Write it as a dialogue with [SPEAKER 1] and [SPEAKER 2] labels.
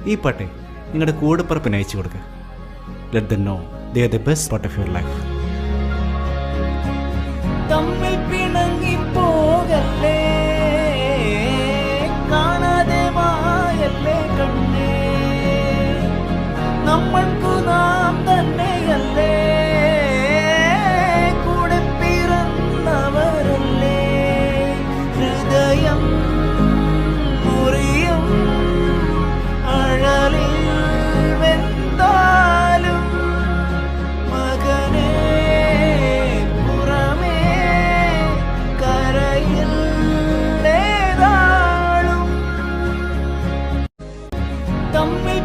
[SPEAKER 1] ഈ പാട്ടെ നിങ്ങളുടെ കൂടെപ്പറപ്പിന് അയച്ചു കൊടുക്കുക. Let them know they are the best part of your life.
[SPEAKER 2] തമ്മിൽ പിണങ്ങി പോകല്ലേ, കാണാതെ മായല്ലേ കണ്ണേ, നമ്മൾക്കു നാം തന്നെയല്ലേ, കൂടെ പിറന്നവരല്ലേ, ഹൃദയം മുറിയും അഴലിൽ വെന്താലും മകനേ പുറമേ കരയിൽ ഏതാളും തമ്മിൽ